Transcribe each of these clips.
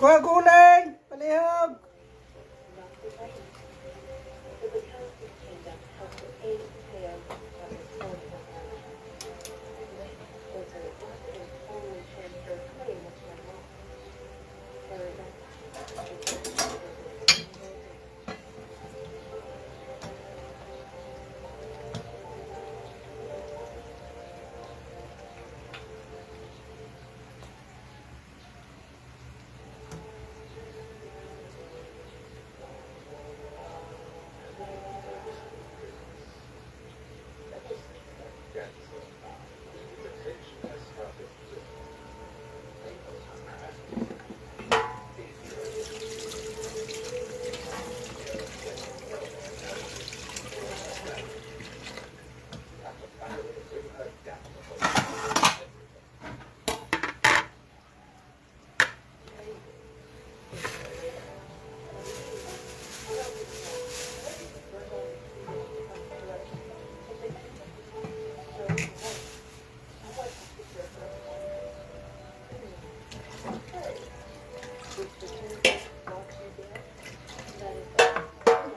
Kuha guling! Palihog!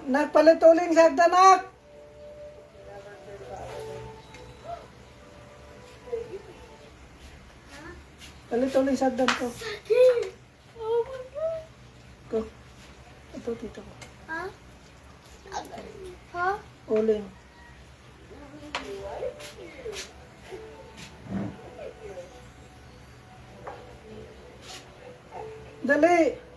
Nagpalit uling sa hagdanak! Palit uling sa hagdan ko. Oh my God. Go. Ito, tito ko. Ha? Ha? Uling. Dali!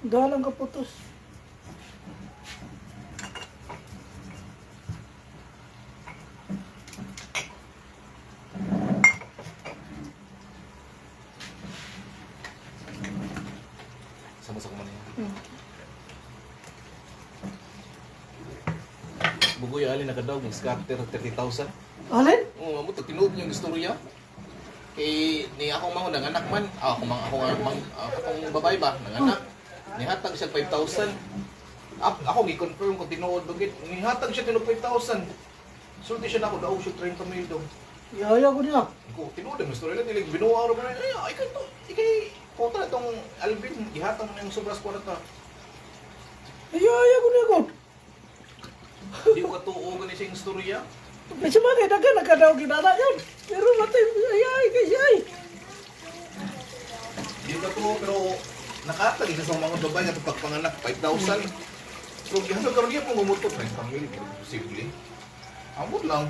Dalang ka putos. Sama-sama mo na yan. Bugoy alin nakadaw ng scatter 30,000. Alin? Oo, amo to tinuod yung istorya. Kay ni akong mangunang anak man, akong babae ba nang anak. Nihatag siya 5,000. Ako gi-confirm ko tinuod bagit. Nihatag siya tinuod 5,000. Sulti siya na ako daw siya 30,000 daw. Yaya ko niya. Ko tinuod ang istorya lang dilig binuwa ra man. Ay kay to. Ikay kontra tong Alvin gihatag na yung sobras 40. Yaya ko niya ko. Di ko katuo gani siyang istorya. Kasi bagay dagan nakadaw ginala yan. Pero matay ayay kayay. Di ko katuo pero nakatag isa sa mga babae nga pagpanganak 5,000. So gihasag karon niya kung umutot na pamilya posible. Amot lang.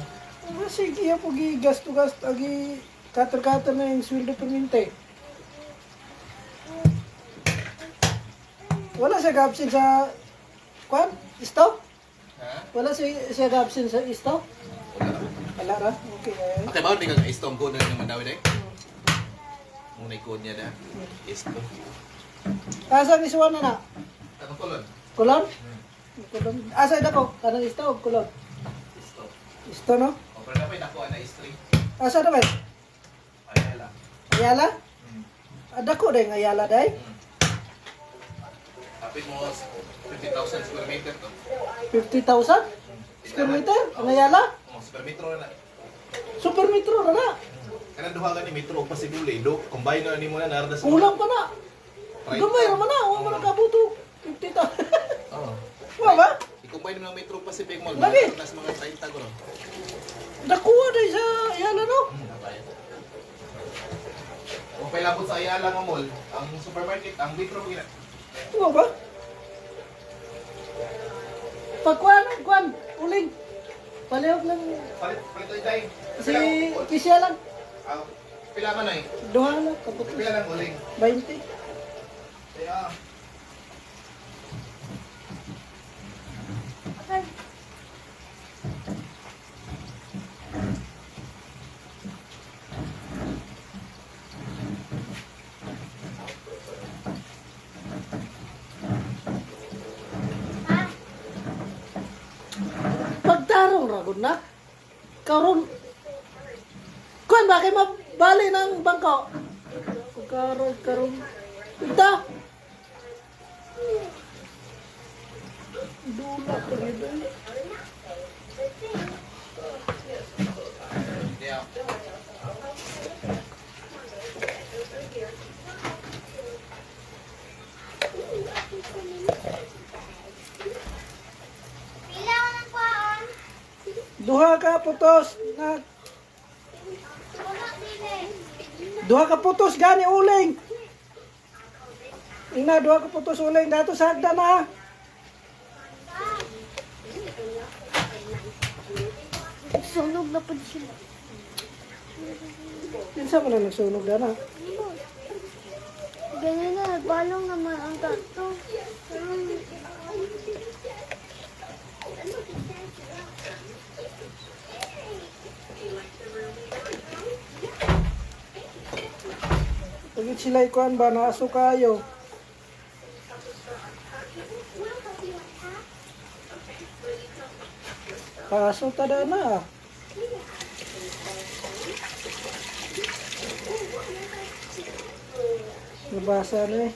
Sige po gasto-gasto agi kater-kater na yung sweldo perminte. Wala siya gabsin sa kwan? Isto? Ha? Wala siya gabsin sa isto? Wala na. Wala ra? Okay. Okay, bawal din kang istom ko na naman daw eh. Muna ikon niya na. Isto. Asa ni suwana na? Ano kolon? Kulon? Kulon. Asa ida ko? Kanang isto o kulon? Isto. Isto no? O pero dapat ako na string. Asa na ba? Ayala. Ayala? Ada ko day ayala day. Kapit mo 50,000 square meter to. 50,000 square meter? Ang ayala? Oh, square meter na. Super metro na na. Kana duha ka ni metro pa siguli do. Combine na nimo na narada sa. Kulang pa na. Gamay raman na. Huwag mo nakabuto. 50,000. Oo. Wala ba? I-combine mo ng Metro Pacific Mall. Lagi. Mas mga 30 ko. Nakuha day sa ayala no? Kung pailabot sa Ayala nga mall, ang supermarket, ang Metro gina. Wala ba? Pagkuhan, uling. Palihog lang. Palit tayo. Si Pisya lang. Pila ka na eh. Duha lang. Kapot. Pila lang uling. 20. Kaya, Okay. Ha? Pagtarong ra gud na. Karon Kuan ba kay mabali ng bangko? Karon. Ito. Dula ko ito. Yeah. Pila ka ng kuhaan. Duha ka putos na Tulak dili. duha ka putos gani uling. Ina duha ka putos uling dato sa hagdan na. Sunog na po sila. Kinsa man na nagsunog na. Ganyan na, nagbalong naman ang tato. Pagit sila ikuan ba naaso kayo. Kaso tada na. Nabasa na eh.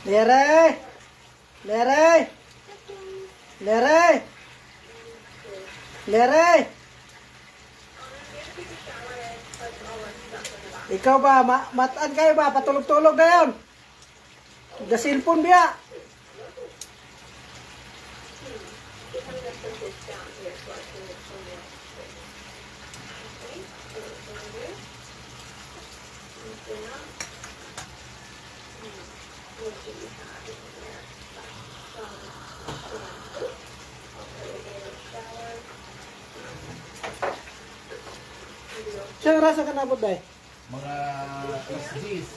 Lere! Lere! Lere! Lere! Ikaw ba, mataan kayo ba? Patulog-tulog na yun. Gasilpon biya. Siyang rasa ka nabot dahi? Mga SGs.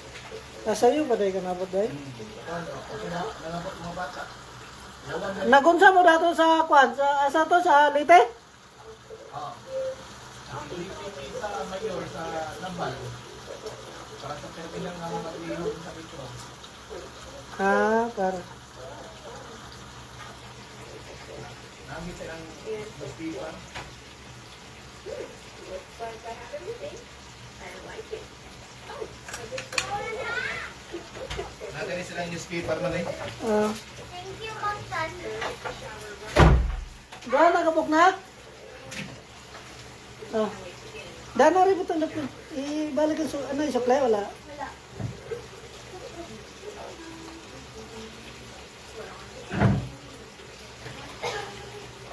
Nasa iyo ba dahi ka nabot dahi? Nagunsa mo dato sa kwan? Sa asa to? Sa Leyte? Ang tuloy sa mayor sa Lambal. Para sa terminal ng mga tulihog sa Metro. Kar. Namin silang speaker. Natin silang newspaper man eh. Thank you, Mom Tan. Daan na kapok na? Daan na rin itong lapin. Ibalik ang ano, yung supply, wala. Wala.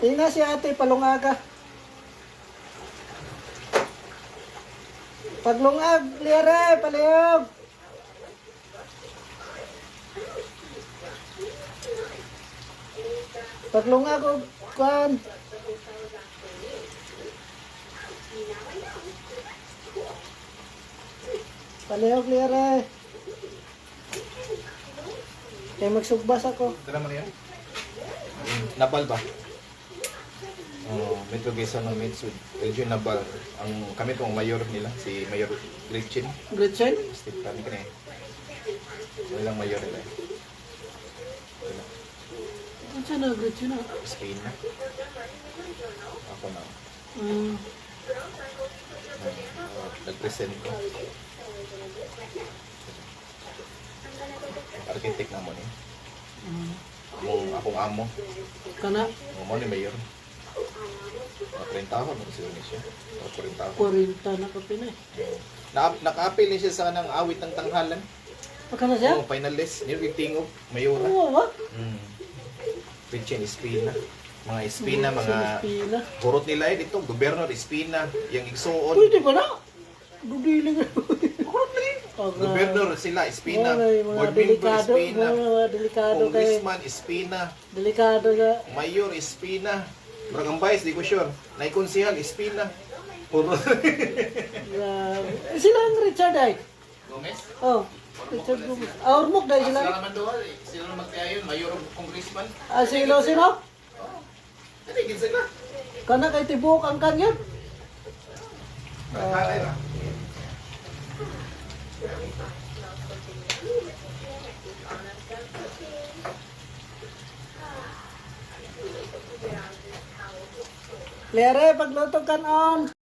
Ina si ate, palungaga. Paglungag, liyere, paliyog. Paglungag o kwan. Palihog, liyere. Kaya magsugbas ako. Tara mo yan? Nabal ba? Metro Quezon ng Mitsud. Region Nabal. Kami pong mayor nila, si Mayor Gretchen. Gretchen? Steve kami ka na eh. Walang mayor nila eh. Ano siya na, Gretchen na? Spain na. Ako na. represent ko. Architect na mo ni. Akong amo. Kana Mo ni mayor. 30 ako nung siya niya. 40 ako. 40 na kapinay. Naka-appeal niya siya sa kanang awit ng tanghalan. Kana siya? Oo, finalist. Nilgitingog, mayora. Oo, ba? Pinchin, Espina. Mga Espina, mga Pila. burot nila dito. Gobyerno, Espina. Yung igsuon. Pwede ba na? Dudiling. Burot nila. Gobyerno sila, Espina. Mga Board member, delikado. Espina. Mga delikado kay. Congressman, Espina. Delikado ka. Mayor, Espina. Barangay Vice, di ko sure. Naikonsihal, Espina. Puro. Grabe. Sila ang Richard ay. Gomez? Oh. Richard Gomez. Ormok dahil Sila sila. naman doon. Sila naman kaya yun. Mayor o congressman. Sino? Tinigin sila. Kana kay tibok ang kanyang. Naghalay na. Lere, pagluto kan on.